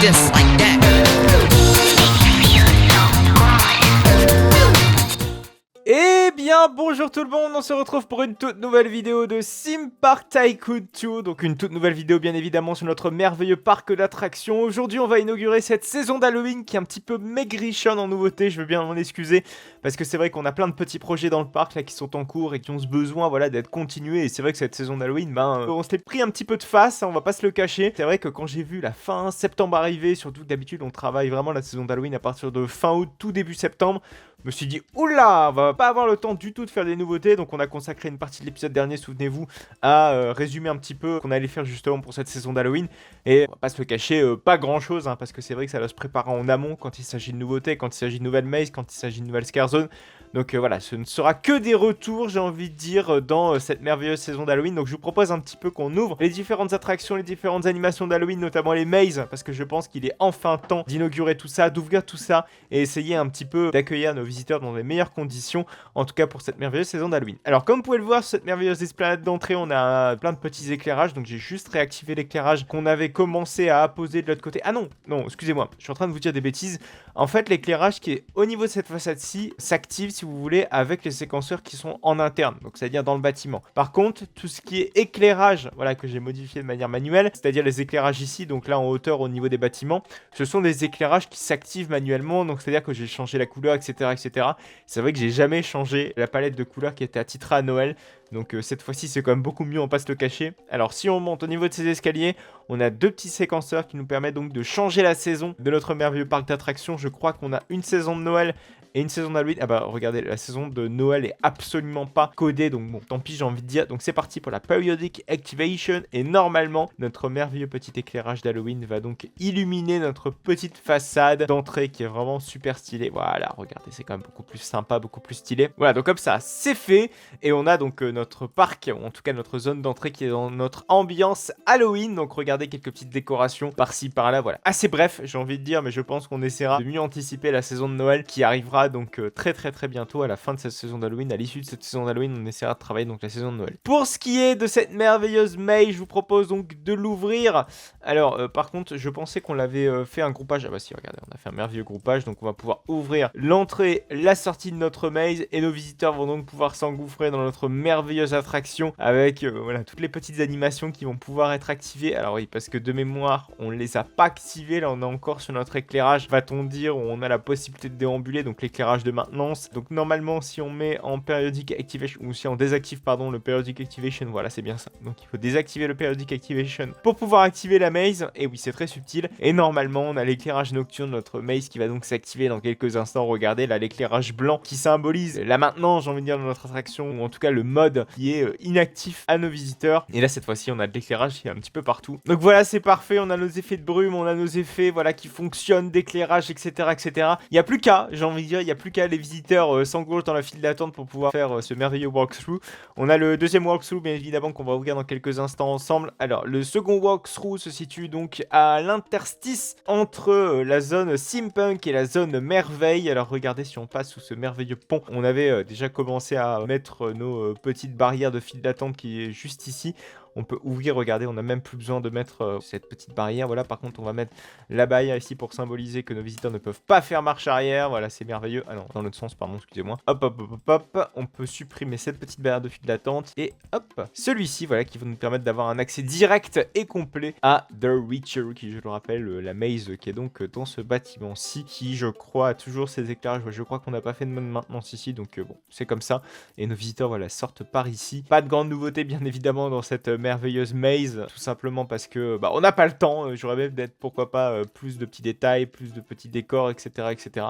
just like that. Eh bien bonjour tout le monde, on se retrouve pour une toute nouvelle vidéo de Theme Park Tycoon 2. Donc une toute nouvelle vidéo bien évidemment sur notre merveilleux parc d'attractions. Aujourd'hui on va inaugurer cette saison d'Halloween qui est un petit peu maigrichonne en nouveauté, je veux bien m'en excuser. Parce que c'est vrai qu'on a plein de petits projets dans le parc là qui sont en cours et qui ont ce besoin voilà, d'être continués. Et c'est vrai que cette saison d'Halloween, on s'est pris un petit peu de face, hein, on va pas se le cacher. C'est vrai que quand j'ai vu la fin septembre arriver, surtout que d'habitude on travaille vraiment la saison d'Halloween à partir de fin août, tout début septembre. Je me suis dit, oula, on va pas avoir le temps du tout de faire des nouveautés, donc on a consacré une partie de l'épisode dernier, souvenez-vous, à résumer un petit peu qu'on allait faire justement pour cette saison d'Halloween. Et on va pas se le cacher, pas grand chose, hein, parce que c'est vrai que ça doit se préparer en amont quand il s'agit de nouveautés, quand il s'agit de nouvelles mazes, quand il s'agit de nouvelles scare zones. Donc voilà, ce ne sera que des retours, j'ai envie de dire, dans cette merveilleuse saison d'Halloween. Donc je vous propose un petit peu qu'on ouvre les différentes attractions, les différentes animations d'Halloween, notamment les mazes, parce que je pense qu'il est enfin temps d'inaugurer tout ça, d'ouvrir tout ça, et essayer un petit peu d'accueillir nos visiteurs dans les meilleures conditions, en tout cas pour cette merveilleuse saison d'Halloween. Alors comme vous pouvez le voir, sur cette merveilleuse esplanade d'entrée, on a plein de petits éclairages, donc j'ai juste réactivé l'éclairage qu'on avait commencé à apposer de l'autre côté. Ah non, excusez-moi, je suis en train de vous dire des bêtises. En fait, l'éclairage qui est au niveau de cette façade-ci s'active, si vous voulez, avec les séquenceurs qui sont en interne, donc c'est-à-dire dans le bâtiment. Par contre, tout ce qui est éclairage, voilà, que j'ai modifié de manière manuelle, c'est-à-dire les éclairages ici, donc là en hauteur au niveau des bâtiments, ce sont des éclairages qui s'activent manuellement, donc c'est-à-dire que j'ai changé la couleur, etc., etc. C'est vrai que j'ai jamais changé la palette de couleurs qui était attitrée à Noël. Donc cette fois-ci c'est quand même beaucoup mieux, on passe le cacher. Alors si on monte au niveau de ces escaliers, on a deux petits séquenceurs qui nous permettent donc de changer la saison de notre merveilleux parc d'attractions. Je crois qu'on a une saison de Noël et une saison d'Halloween. Ah bah regardez, la saison de Noël est absolument pas codée, donc bon, tant pis, j'ai envie de dire. Donc c'est parti pour la Periodic Activation, et normalement, notre merveilleux petit éclairage d'Halloween va donc illuminer notre petite façade d'entrée qui est vraiment super stylée. Voilà, regardez, c'est quand même beaucoup plus sympa, beaucoup plus stylé. Voilà, donc comme ça, c'est fait, et on a donc notre parc, ou en tout cas notre zone d'entrée qui est dans notre ambiance Halloween. Donc regardez quelques petites décorations par-ci, par-là, voilà. Assez bref, j'ai envie de dire, mais je pense qu'on essaiera de mieux anticiper la saison de Noël qui arrivera donc très bientôt à la fin de cette saison d'Halloween. À l'issue de cette saison d'Halloween, on essaiera de travailler donc la saison de Noël. Pour ce qui est de cette merveilleuse maze, je vous propose donc de l'ouvrir. Alors par contre, je pensais qu'on l'avait fait un groupage. Ah bah si, regardez, on a fait un merveilleux groupage, donc on va pouvoir ouvrir l'entrée, la sortie de notre maze, et nos visiteurs vont donc pouvoir s'engouffrer dans notre merveilleuse attraction avec voilà, toutes les petites animations qui vont pouvoir être activées. Alors oui, parce que de mémoire, on les a pas activées. Là, on est encore sur notre éclairage, va-t-on dire, où on a la possibilité de déambuler, donc l'éclairage de maintenance. Donc normalement, si on met en periodic activation, ou si on désactive pardon le periodic activation, voilà, c'est bien ça. Donc il faut désactiver le periodic activation pour pouvoir activer la maze. Et oui, c'est très subtil. Et normalement, on a l'éclairage nocturne de notre maze qui va donc s'activer dans quelques instants. Regardez là, l'éclairage blanc qui symbolise la maintenance, j'ai envie de dire, de notre attraction, ou en tout cas le mode qui est inactif à nos visiteurs. Et là, cette fois-ci, on a de l'éclairage qui est un petit peu partout. Donc voilà, c'est parfait. On a nos effets de brume, on a nos effets, voilà, qui fonctionnent, d'éclairage, etc., etc. Il n'y a plus qu'à, j'ai envie de dire, il n'y a plus qu'à les visiteurs s'engouffrent dans la file d'attente pour pouvoir faire ce merveilleux walkthrough. On a le deuxième walkthrough, bien évidemment, qu'on va ouvrir dans quelques instants ensemble. Alors, le second walkthrough se situe donc à l'interstice entre la zone Simpunk et la zone Merveille. Alors, regardez, si on passe sous ce merveilleux pont, on avait déjà commencé à mettre nos petites barrières de file d'attente qui est juste ici. On peut ouvrir, regardez, on n'a même plus besoin de mettre cette petite barrière. Voilà, par contre, on va mettre la barrière ici pour symboliser que nos visiteurs ne peuvent pas faire marche arrière. Voilà, c'est merveilleux. Ah non, dans l'autre sens, pardon, excusez-moi. Hop. On peut supprimer cette petite barrière de file d'attente. Et hop, celui-ci, voilà, qui va nous permettre d'avoir un accès direct et complet à The Reacher, qui, je le rappelle, la maze qui est donc dans ce bâtiment-ci, qui, je crois, a toujours ses éclairages. Je crois qu'on n'a pas fait de mode maintenance ici, donc bon, c'est comme ça. Et nos visiteurs, voilà, sortent par ici. Pas de grande nouveauté, bien évidemment, dans cette merveilleuse maze, tout simplement parce que on n'a pas le temps. J'aurais même peut-être, pourquoi pas, plus de petits détails, plus de petits décors, etc., etc.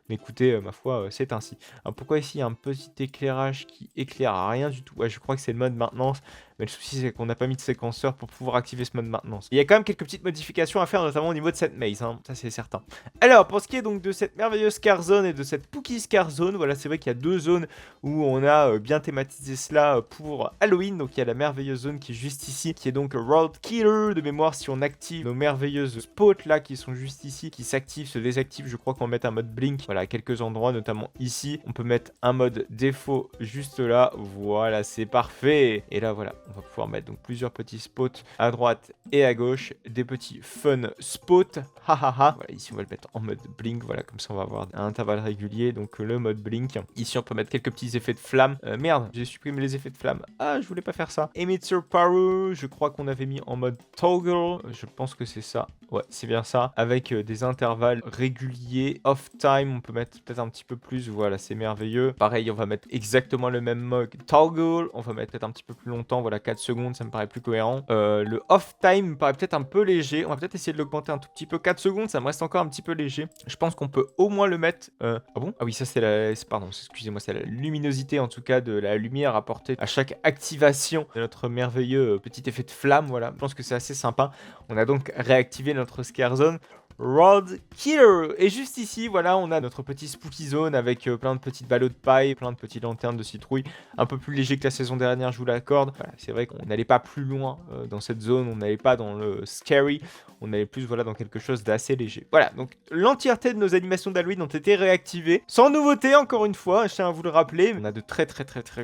Mais écoutez, ma foi, c'est ainsi. Alors pourquoi ici il y a un petit éclairage qui éclaire à rien du tout? Ouais, je crois que c'est le mode maintenance. Mais le souci, c'est qu'on n'a pas mis de séquenceur pour pouvoir activer ce mode maintenance. Il y a quand même quelques petites modifications à faire, notamment au niveau de cette maze, hein. Ça c'est certain. Alors, pour ce qui est donc de cette merveilleuse Scare Zone et de cette Pookie Scare Zone, voilà, c'est vrai qu'il y a deux zones où on a bien thématisé cela pour Halloween. Donc il y a la merveilleuse zone qui est juste ici, qui est donc Road Killer. De mémoire, si on active nos merveilleuses spots là, qui sont juste ici, qui s'activent, se désactivent, je crois qu'on va mettre un mode blink. Voilà, voilà, à quelques endroits, notamment ici. On peut mettre un mode défaut juste là. Voilà, c'est parfait. Et là, voilà, on va pouvoir mettre donc plusieurs petits spots à droite et à gauche, des petits fun spots. Hahaha. Voilà, ici, on va le mettre en mode blink. Voilà, comme ça, on va avoir un intervalle régulier. Donc, le mode blink. Ici, on peut mettre quelques petits effets de flamme. Merde, j'ai supprimé les effets de flamme. Ah, je voulais pas faire ça. Emitter Power, je crois qu'on avait mis en mode toggle. Je pense que c'est ça. Ouais, c'est bien ça. Avec des intervalles réguliers. Off time, on peut mettre peut-être un petit peu plus. Voilà, c'est merveilleux. Pareil, on va mettre exactement le même mode toggle. On va mettre peut-être un petit peu plus longtemps. Voilà, 4 secondes, ça me paraît plus cohérent. Le off time me paraît peut-être un peu léger. On va peut-être essayer de l'augmenter un tout petit peu. 4 secondes, ça me reste encore un petit peu léger. Je pense qu'on peut au moins le mettre... Ah bon? Ah oui, ça c'est la... Pardon, excusez-moi, c'est la luminosité en tout cas de la lumière apportée à chaque activation de notre merveilleux petit effet de flamme. Voilà, je pense que c'est assez sympa. On a donc réactivé notre Scare Zone. Rod Killer. Et juste ici, voilà, on a notre petit spooky zone avec plein de petites ballots de paille, plein de petites lanternes de citrouille, un peu plus léger que la saison dernière, je vous l'accorde. Voilà, c'est vrai qu'on n'allait pas plus loin dans cette zone, on n'allait pas dans le scary, on allait plus voilà dans quelque chose d'assez léger. Voilà, donc l'entièreté de nos animations d'Halloween ont été réactivées, sans nouveauté encore une fois, je tiens à vous le rappeler. On a de très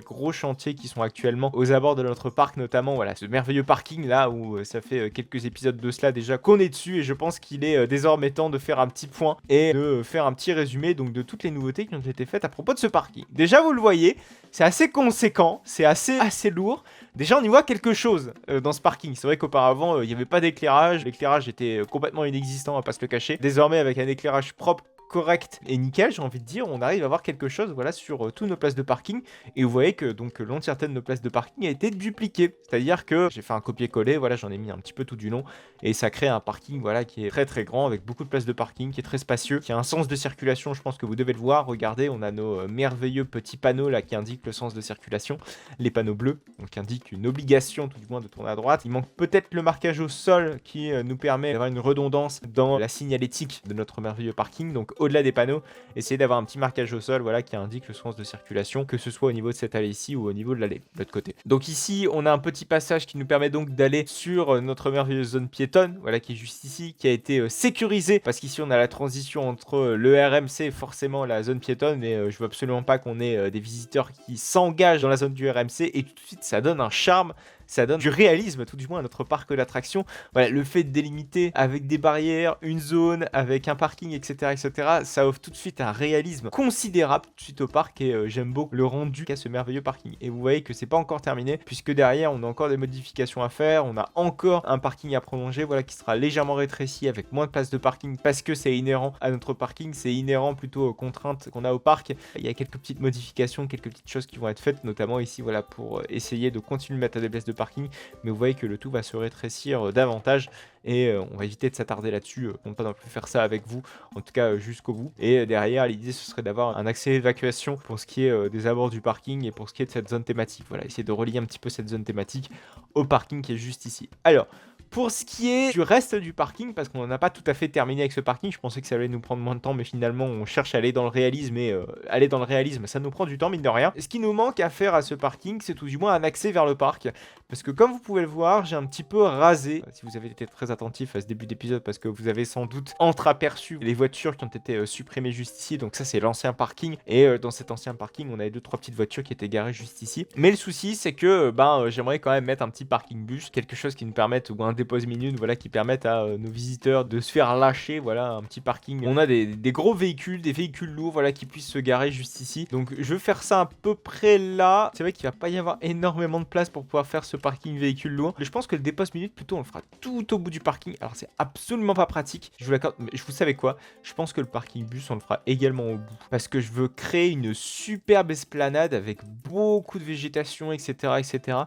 gros chantiers qui sont actuellement aux abords de notre parc, notamment voilà ce merveilleux parking là où ça fait quelques épisodes de cela déjà qu'on est dessus, et je pense qu'il est désormais temps de faire un petit point et de faire un petit résumé donc de toutes les nouveautés qui ont été faites à propos de ce parking. Déjà vous le voyez, c'est assez conséquent, c'est assez lourd. Déjà on y voit quelque chose dans ce parking. C'est vrai qu'auparavant il n'y avait pas d'éclairage, l'éclairage était complètement inexistant, on va pas se le cacher. Désormais avec un éclairage propre, correct et nickel, j'ai envie de dire, on arrive à voir quelque chose voilà sur toutes nos places de parking, et vous voyez que donc l'entièreté de nos places de parking a été dupliquée, c'est-à-dire que j'ai fait un copier-coller, voilà, j'en ai mis un petit peu tout du long et ça crée un parking voilà qui est très grand avec beaucoup de places de parking, qui est très spacieux, qui a un sens de circulation. Je pense que vous devez le voir, regardez, on a nos merveilleux petits panneaux là qui indiquent le sens de circulation, les panneaux bleus donc qui indiquent une obligation tout du moins de tourner à droite. Il manque peut-être le marquage au sol qui nous permet d'avoir une redondance dans la signalétique de notre merveilleux parking. Donc au-delà des panneaux, essayez d'avoir un petit marquage au sol voilà, qui indique le sens de circulation, que ce soit au niveau de cette allée ici ou au niveau de l'allée de l'autre côté. Donc ici, on a un petit passage qui nous permet donc d'aller sur notre merveilleuse zone piétonne, voilà, qui est juste ici, qui a été sécurisée, parce qu'ici on a la transition entre le RMC et forcément la zone piétonne, mais je veux absolument pas qu'on ait des visiteurs qui s'engagent dans la zone du RMC, et tout de suite ça donne un charme, ça donne du réalisme tout du moins à notre parc d'attractions. Voilà, le fait de délimiter avec des barrières, une zone, avec un parking, etc., ça offre tout de suite un réalisme considérable tout de suite au parc, et j'aime beaucoup le rendu qu'a ce merveilleux parking. Et vous voyez que c'est pas encore terminé, puisque derrière on a encore des modifications à faire, on a encore un parking à prolonger, voilà, qui sera légèrement rétréci avec moins de places de parking, parce que c'est inhérent à notre parking, c'est inhérent plutôt aux contraintes qu'on a au parc. Il y a quelques petites modifications, quelques petites choses qui vont être faites, notamment ici, voilà, pour essayer de continuer de mettre des places de parking, mais vous voyez que le tout va se rétrécir davantage, et on va éviter de s'attarder là-dessus, on ne va pas non plus faire ça avec vous, en tout cas jusqu'au bout. Et derrière, l'idée ce serait d'avoir un accès évacuation pour ce qui est des abords du parking et pour ce qui est de cette zone thématique. Voilà, essayer de relier un petit peu cette zone thématique au parking qui est juste ici. Alors, pour ce qui est du reste du parking, parce qu'on n'en a pas tout à fait terminé avec ce parking, je pensais que ça allait nous prendre moins de temps, mais finalement on cherche à aller dans le réalisme, et aller dans le réalisme ça nous prend du temps mine de rien. Ce qui nous manque à faire à ce parking, c'est tout du moins un accès vers le parc, parce que comme vous pouvez le voir, j'ai un petit peu rasé, si vous avez été très attentif à ce début d'épisode, parce que vous avez sans doute entreaperçu les voitures qui ont été supprimées juste ici. Donc ça c'est l'ancien parking, et dans cet ancien parking on avait 2-3 petites voitures qui étaient garées juste ici. Mais le souci c'est que j'aimerais quand même mettre un petit parking bus, quelque chose qui nous permette, ou un dépose minute, voilà, qui permettent à nos visiteurs de se faire lâcher, voilà, un petit parking. On a des gros véhicules, des véhicules lourds, voilà, qui puissent se garer juste ici. Donc je veux faire ça à peu près là. C'est vrai qu'il va pas y avoir énormément de place pour pouvoir faire ce parking véhicule lourd. Mais je pense que le dépose minute plutôt on le fera tout au bout du parking. Alors c'est absolument pas pratique, je vous l'accorde, mais je vous savez quoi, je pense que le parking bus on le fera également au bout, parce que je veux créer une superbe esplanade avec beaucoup de végétation, etc.,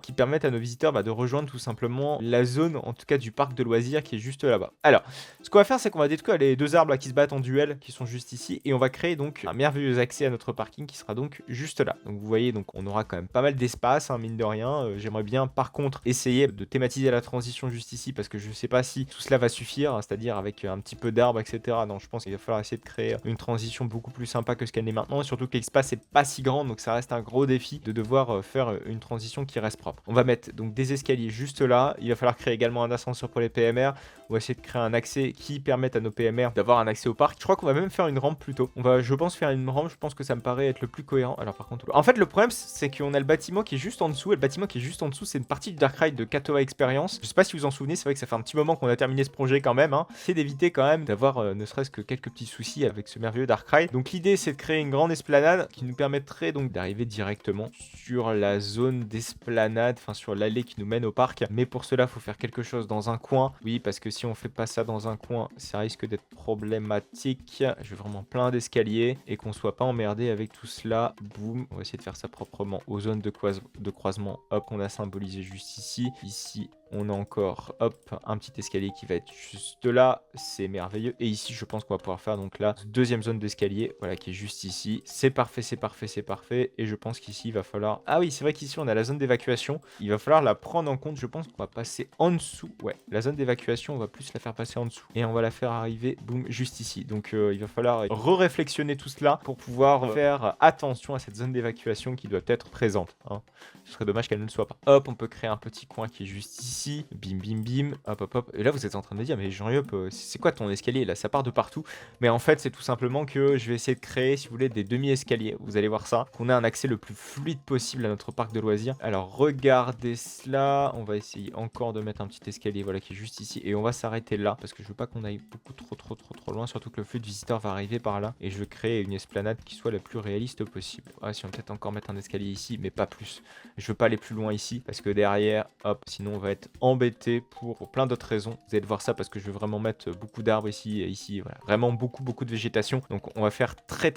qui permettent à nos visiteurs de rejoindre tout simplement la zone, en tout cas du parc de loisirs qui est juste là-bas. Alors, ce qu'on va faire, c'est qu'on va détruire les deux arbres là, qui se battent en duel, qui sont juste ici, et on va créer donc un merveilleux accès à notre parking qui sera donc juste là. Donc vous voyez, donc on aura quand même pas mal d'espace, hein, mine de rien. J'aimerais bien par contre essayer de thématiser la transition juste ici, parce que je sais pas si tout cela va suffire, hein, c'est-à-dire avec un petit peu d'arbres, etc. Non, je pense qu'il va falloir essayer de créer une transition beaucoup plus sympa que ce qu'elle est maintenant, et surtout que l'espace est pas si grand, donc ça reste un gros défi de devoir faire une transition qui reste propre. On va mettre donc des escaliers juste là, il va falloir créer également un ascenseur pour les PMR. On va essayer de créer un accès qui permette à nos PMR d'avoir un accès au parc. Je crois qu'on va même faire une rampe plutôt. On va, je pense, faire une rampe. Je pense que ça me paraît être le plus cohérent. Alors par contre, en fait, le problème, c'est qu'on a le bâtiment qui est juste en dessous. Et le bâtiment qui est juste en dessous, c'est une partie du Dark Ride de Katoa Experience. Je sais pas si vous en souvenez, c'est vrai que ça fait un petit moment qu'on a terminé ce projet quand même. C'est d'éviter quand même d'avoir ne serait-ce que quelques petits soucis avec ce merveilleux Dark Ride. Donc l'idée, c'est de créer une grande esplanade qui nous permettrait donc d'arriver directement sur la zone d'esplanade, enfin sur l'allée qui nous mène au parc. Mais pour cela, il faut faire quelque chose dans un coin. Oui, parce que si on fait pas ça dans un coin, ça risque d'être problématique. Je veux vraiment plein d'escaliers et qu'on soit pas emmerdé avec tout cela. Boum, on va essayer de faire ça proprement aux zones de croisement. Hop, on a symbolisé juste ici. Ici, on a encore, hop, un petit escalier qui va être juste là. C'est merveilleux. Et ici, je pense qu'on va pouvoir faire donc la deuxième zone d'escalier, voilà, qui est juste ici. C'est parfait, c'est parfait, c'est parfait. Et je pense qu'ici, il va falloir... Ah oui, c'est vrai qu'ici, on a la zone d'évacuation. Il va falloir la prendre en compte. Je pense qu'on va passer en dessous. Ouais, la zone d'évacuation, on va plus la faire passer en dessous. Et on va la faire arriver, boum, juste ici. Donc, il va falloir re-réflexionner tout cela pour pouvoir faire attention à cette zone d'évacuation qui doit être présente. Ce serait dommage qu'elle ne le soit pas. Hop, on peut créer un petit coin qui est juste ici. Bim, bim, bim. Hop, hop, hop. Et là, vous êtes en train de me dire, mais Jean-Yop, c'est quoi ton escalier là? Ça part de partout. Mais en fait, c'est tout simplement que je vais essayer de créer, si vous voulez, des demi-escaliers. Vous allez voir ça. Qu'on ait un accès le plus fluide possible à notre parc de loisirs. Alors, regardez cela. On va essayer encore de mettre un petit escalier, voilà, qui est juste ici. Et on va s'arrêter là, parce que je veux pas qu'on aille beaucoup trop loin. Surtout que le flux de visiteurs va arriver par là. Et je veux créer une esplanade qui soit la plus réaliste possible. Ah, si on peut peut-être encore mettre un escalier ici, mais pas plus. Je veux pas aller plus loin ici, parce que derrière, hop, sinon on va être embêté pour plein d'autres raisons. Vous allez voir ça parce que je veux vraiment mettre beaucoup d'arbres ici et ici, voilà. Vraiment beaucoup de végétation. Donc on va faire très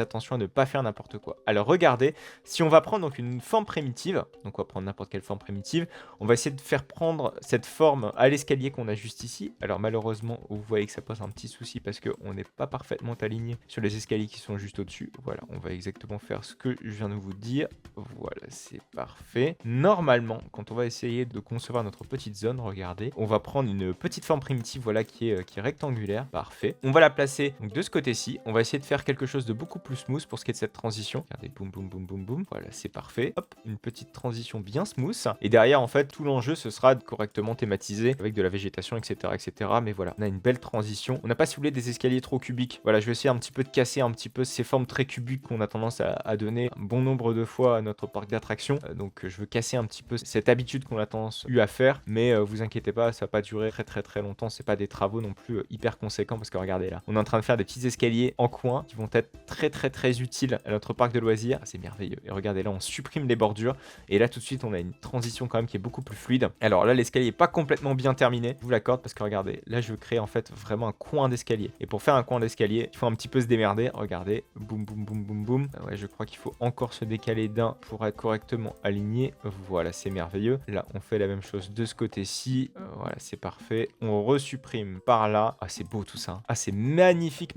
attention à ne pas faire n'importe quoi. Alors regardez, si on va prendre donc une forme primitive, donc on va prendre n'importe quelle forme primitive, on va essayer de faire prendre cette forme à l'escalier qu'on a juste ici. Alors malheureusement, vous voyez que ça pose un petit souci parce qu'on n'est pas parfaitement aligné sur les escaliers qui sont juste au-dessus. Voilà, on va exactement faire ce que je viens de vous dire. Voilà, c'est parfait. Normalement, quand on va essayer de concevoir notre petite zone, regardez, on va prendre une petite forme primitive, voilà, qui est rectangulaire. Parfait. On va la placer donc de ce côté-ci. On va essayer de faire quelque chose de beaucoup plus smooth pour ce qui est de cette transition. Regardez, boum, boum, boum, boum, boum. Voilà, c'est parfait. Hop, une petite transition bien smooth. Et derrière, en fait, tout l'enjeu, ce sera correctement thématisé avec de la végétation, etc., etc. Mais voilà, on a une belle transition. On n'a pas, si vous voulez, des escaliers trop cubiques. Voilà, je vais essayer un petit peu de casser un petit peu ces formes très cubiques qu'on a tendance à donner un bon nombre de fois à notre parc d'attractions. Donc, je veux casser un petit peu cette habitude qu'on a tendance à faire. Mais vous inquiétez pas, ça va pas durer très longtemps. C'est pas des travaux non plus hyper conséquents parce que regardez là, on est en train de faire des petits escaliers en coin qui vont être très utiles à notre parc de loisirs. C'est merveilleux. Et regardez là, on supprime les bordures et là tout de suite on a une transition quand même qui est beaucoup plus fluide. Alors là, l'escalier est pas complètement bien terminé, je vous l'accorde, parce que regardez, là je veux créer en fait vraiment un coin d'escalier. Et pour faire un coin d'escalier, il faut un petit peu se démerder. Regardez, boum boum boum boum boum. Ouais, je crois qu'il faut encore se décaler d'un pour être correctement aligné. Voilà, c'est merveilleux. Là, on fait la même chose de ce côté-ci. Voilà, c'est parfait. On resupprime par là. Ah, c'est beau tout ça. Ah, c'est magnifique.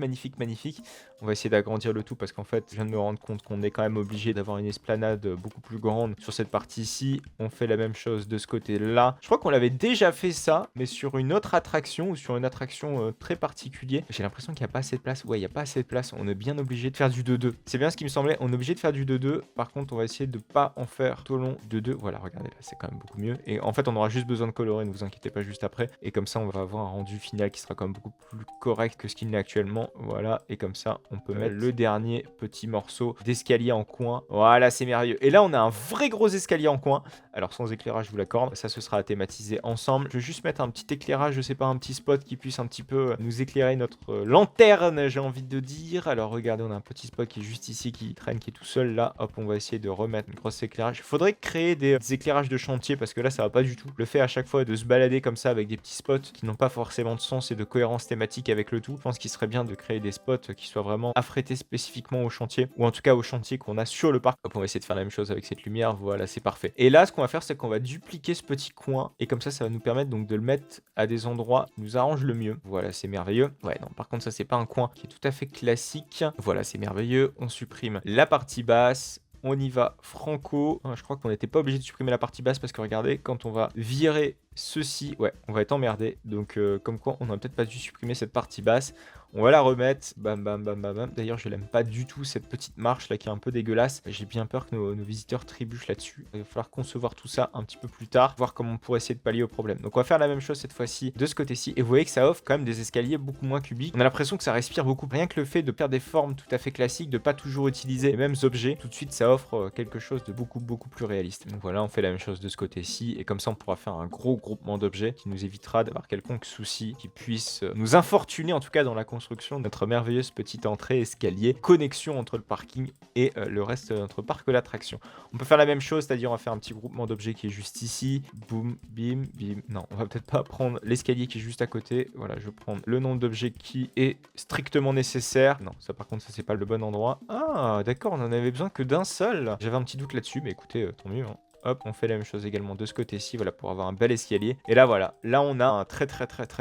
On va essayer d'agrandir le tout parce qu'en fait, je viens de me rendre compte qu'on est quand même obligé d'avoir une esplanade beaucoup plus grande sur cette partie-ci. On fait la même chose de ce côté-là. Je crois qu'on l'avait déjà fait ça, mais sur une autre attraction ou sur une attraction très particulière. J'ai l'impression qu'il n'y a pas assez de place. Ouais, il n'y a pas assez de place. On est bien obligé de faire du 2-2. C'est bien ce qui me semblait. On est obligé de faire du 2-2. Par contre, on va essayer de ne pas en faire tout au long de 2. Voilà, regardez là, c'est quand même beaucoup mieux. Et en fait, on aura juste besoin de colorer, ne vous inquiétez pas, juste après. Et comme ça, on va avoir un rendu final qui sera quand même beaucoup plus correct que ce qu'il n'est actuellement. Voilà, et comme ça, on peut mettre le dernier petit morceau d'escalier en coin. Voilà, c'est merveilleux. Et là, on a un vrai gros escalier en coin. Alors, sans éclairage, je vous l'accorde. Ça, ce sera à thématiser ensemble. Je vais juste mettre un petit éclairage, je sais pas, un petit spot qui puisse un petit peu nous éclairer notre lanterne, j'ai envie de dire. Alors, regardez, on a un petit spot qui est juste ici, qui traîne, qui est tout seul là. Hop, on va essayer de remettre un gros éclairage. Il faudrait créer des éclairages de chantier parce que là, ça va pas du tout. Le fait à chaque fois de se balader comme ça avec des petits spots qui n'ont pas forcément de sens et de cohérence thématique avec le tout, je pense qu'il serait bien de créer des spots qui soient vraiment affrétés spécifiquement au chantier, ou en tout cas au chantier qu'on a sur le parc. Hop, on va essayer de faire la même chose avec cette lumière. Voilà, c'est parfait. Et là, ce qu'on va faire, c'est qu'on va dupliquer ce petit coin et comme ça va nous permettre donc de le mettre à des endroits qui nous arrangent le mieux. Voilà, c'est merveilleux. Ouais, non, par contre, ça, c'est pas un coin qui est tout à fait classique. Voilà, c'est merveilleux. On supprime la partie basse. On y va franco. Je crois qu'on n'était pas obligé de supprimer la partie basse parce que regardez, quand on va virer ceci, ouais, on va être emmerdé. Donc comme quoi, on n'aurait peut-être pas dû supprimer cette partie basse. On va la remettre. Bam, bam, bam, bam, bam. D'ailleurs, je l'aime pas du tout, cette petite marche là qui est un peu dégueulasse. J'ai bien peur que nos visiteurs trébuchent là-dessus. Il va falloir concevoir tout ça un petit peu plus tard, voir comment on pourrait essayer de pallier au problème. Donc on va faire la même chose cette fois-ci de ce côté-ci. Et vous voyez que ça offre quand même des escaliers beaucoup moins cubiques. On a l'impression que ça respire beaucoup. Rien que le fait de faire des formes tout à fait classiques, de pas toujours utiliser les mêmes objets, tout de suite ça offre quelque chose de beaucoup plus réaliste. Donc voilà, on fait la même chose de ce côté-ci. Et comme ça, on pourra faire un gros groupement d'objets qui nous évitera d'avoir quelconque souci qui puisse nous infortuner, en tout cas dans la construction de notre merveilleuse petite entrée escalier, connexion entre le parking et le reste de notre parc d'attractions. On peut faire la même chose, c'est-à-dire on va faire un petit groupement d'objets qui est juste ici. Boum, bim, bim. Non, on va peut-être pas prendre l'escalier qui est juste à côté. Voilà, je vais prendre le nombre d'objets qui est strictement nécessaire. Non, ça par contre, ça c'est pas le bon endroit. Ah, d'accord, on en avait besoin que d'un seul. J'avais un petit doute là-dessus, mais écoutez, tant mieux, hein. Hop, on fait la même chose également de ce côté-ci, voilà, pour avoir un bel escalier. Et là, voilà, là on a un très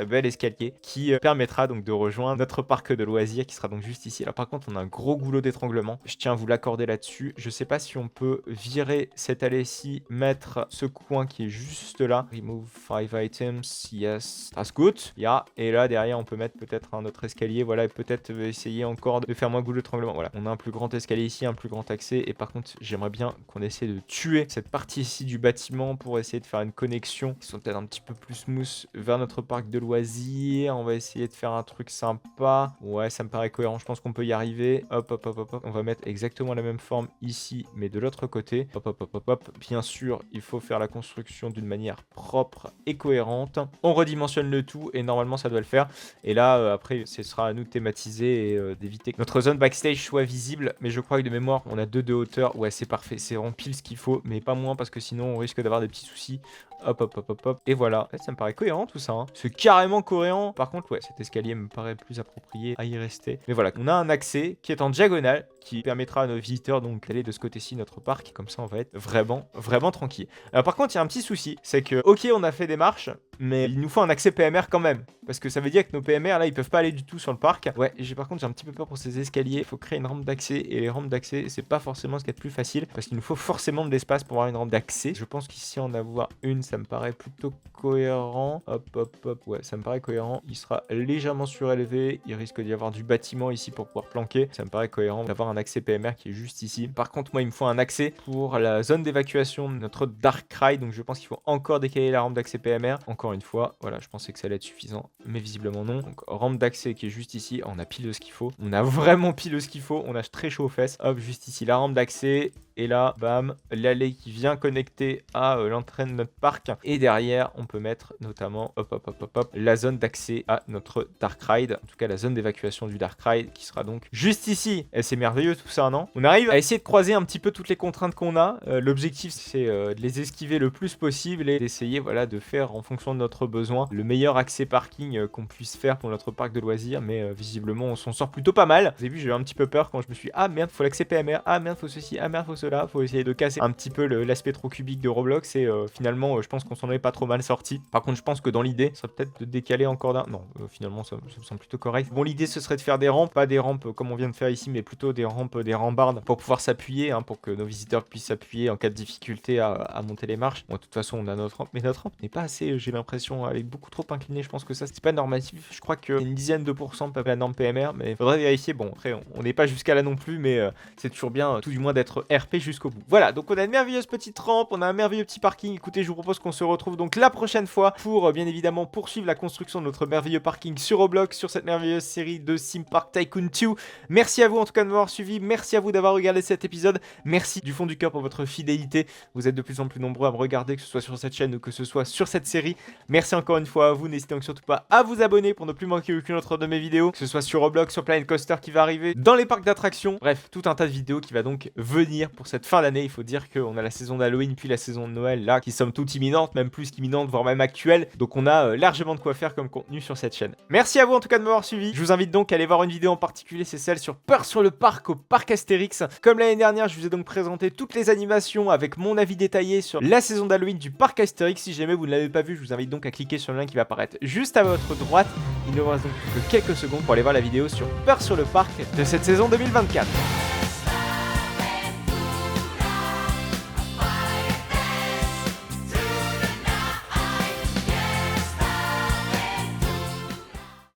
bel escalier qui permettra donc de rejoindre notre parc de loisirs qui sera donc juste ici. Là par contre, on a un gros goulot d'étranglement. Je tiens à vous l'accorder là-dessus. Je sais pas si on peut virer cette allée-ci, mettre ce coin qui est juste là. Remove 5 items, yes, that's good. Yeah. Et là derrière, on peut mettre peut-être un autre escalier, voilà, et peut-être essayer encore de faire moins goulot d'étranglement. Voilà, on a un plus grand escalier ici, un plus grand accès. Et par contre, j'aimerais bien qu'on essaie de tuer cette partie ici du bâtiment pour essayer de faire une connexion qui sont peut-être un petit peu plus smooth vers notre parc de loisirs. On va essayer de faire un truc sympa. Ouais, ça me paraît cohérent, je pense qu'on peut y arriver. Hop, hop, hop, hop, hop. On va mettre exactement la même forme ici, mais de l'autre côté. Hop, hop, hop, hop, hop. Bien sûr, il faut faire la construction d'une manière propre et cohérente. On redimensionne le tout et normalement ça doit le faire. Et là, après, ce sera à nous de thématiser et d'éviter que notre zone backstage soit visible. Mais je crois que de mémoire, on a 2 de hauteur. Ouais, c'est parfait, c'est vraiment pile ce qu'il faut, mais pas moins parce que sinon on risque d'avoir des petits soucis. Hop, hop, hop, hop, hop. Et voilà. Ça me paraît cohérent tout ça, hein. C'est carrément cohérent. Par contre, ouais, cet escalier me paraît plus approprié à y rester. Mais voilà, on a un accès qui est en diagonale, qui permettra à nos visiteurs donc d'aller de ce côté-ci notre parc. Comme ça, on va être vraiment tranquille. Alors par contre, il y a un petit souci. C'est que, ok, on a fait des marches, mais il nous faut un accès PMR quand même. Parce que ça veut dire que nos PMR, là, ils peuvent pas aller du tout sur le parc. Ouais, par contre, j'ai un petit peu peur pour ces escaliers. Il faut créer une rampe d'accès. Et les rampes d'accès, c'est pas forcément ce qui est le plus facile. Parce qu'il nous faut forcément de l'espace pour avoir une rampe d'accès. Je pense qu'ici, en avoir une, ça me paraît plutôt cohérent. Hop, hop, hop. Ouais, ça me paraît cohérent. Il sera légèrement surélevé. Il risque d'y avoir du bâtiment ici pour pouvoir planquer. Ça me paraît cohérent d'avoir un accès PMR qui est juste ici. Par contre, moi, il me faut un accès pour la zone d'évacuation de notre Dark Ride. Donc, je pense qu'il faut encore décaler la rampe d'accès PMR. Encore une fois, voilà, je pensais que ça allait être suffisant. Mais visiblement non. Donc, rampe d'accès qui est juste ici. On a pile ce qu'il faut. On a vraiment pile ce qu'il faut. On a très chaud aux fesses. Hop, juste ici, la rampe d'accès. Et là, bam, l'allée qui vient connecter à l'entrée de notre parc. Et derrière, on peut mettre notamment, hop, hop, hop, hop, hop, la zone d'accès à notre Dark Ride. En tout cas, la zone d'évacuation du Dark Ride qui sera donc juste ici. Et c'est merveilleux tout ça, non? On arrive à essayer de croiser un petit peu toutes les contraintes qu'on a. L'objectif, c'est de les esquiver le plus possible et d'essayer, voilà, de faire en fonction de notre besoin le meilleur accès parking qu'on puisse faire pour notre parc de loisirs. Mais visiblement, on s'en sort plutôt pas mal. Vous avez vu, j'ai eu un petit peu peur quand je me suis dit, ah merde, faut l'accès PMR, ah merde, faut ceci, ah merde, faut cela. Faut essayer de casser un petit peu l'aspect trop cubique de Roblox et finalement, je pense qu'on s'en est pas trop mal sorti. Par contre, je pense que dans l'idée, ça serait peut-être de décaler encore d'un. Non, finalement, ça me semble plutôt correct. Bon, l'idée, ce serait de faire des rampes, pas des rampes comme on vient de faire ici, mais plutôt des rampes, des rambardes pour pouvoir s'appuyer, hein, pour que nos visiteurs puissent s'appuyer en cas de difficulté à monter les marches. Bon, de toute façon, on a notre rampe, mais notre rampe n'est pas assez, j'ai l'impression, elle est beaucoup trop inclinée. Je pense que ça, c'est pas normatif. Je crois que une dizaine de pourcents peuvent la norme PMR, mais il faudrait vérifier. Bon, après, on n'est pas jusqu'à là non plus, mais c'est toujours bien, tout du moins, d'être RP jusqu'au bout. Voilà, donc on a une merveilleuse petite rampe, on a un merveilleux petit parking. Écoutez, je vous propose qu'on se retrouve donc la prochaine fois pour bien évidemment poursuivre la construction de notre merveilleux parking sur Roblox, sur cette merveilleuse série de Sim Park Tycoon 2. Merci à vous en tout cas de m'avoir suivi, merci à vous d'avoir regardé cet épisode, merci du fond du cœur pour votre fidélité. Vous êtes de plus en plus nombreux à me regarder, que ce soit sur cette chaîne ou que ce soit sur cette série. Merci encore une fois à vous, n'hésitez donc surtout pas à vous abonner pour ne plus manquer aucune autre de mes vidéos, que ce soit sur Roblox, sur Planet Coaster qui va arriver, dans les parcs d'attractions, bref, tout un tas de vidéos qui va donc venir pour cette fin d'année. Il faut dire qu'on a la saison d'Halloween puis la saison de Noël là qui somme toute imminente, même plus qu'imminente, voire même actuelle. Donc on a largement de quoi faire comme contenu sur cette chaîne. Merci à vous en tout cas de m'avoir suivi. Je vous invite donc à aller voir une vidéo en particulier, c'est celle sur Peur sur le parc au parc Astérix. Comme l'année dernière, je vous ai donc présenté toutes les animations avec mon avis détaillé sur la saison d'Halloween du parc Astérix. Si jamais vous ne l'avez pas vu, je vous invite donc à cliquer sur le lien qui va apparaître juste à votre droite. Il ne vous reste donc que quelques secondes pour aller voir la vidéo sur Peur sur le parc de cette saison 2024.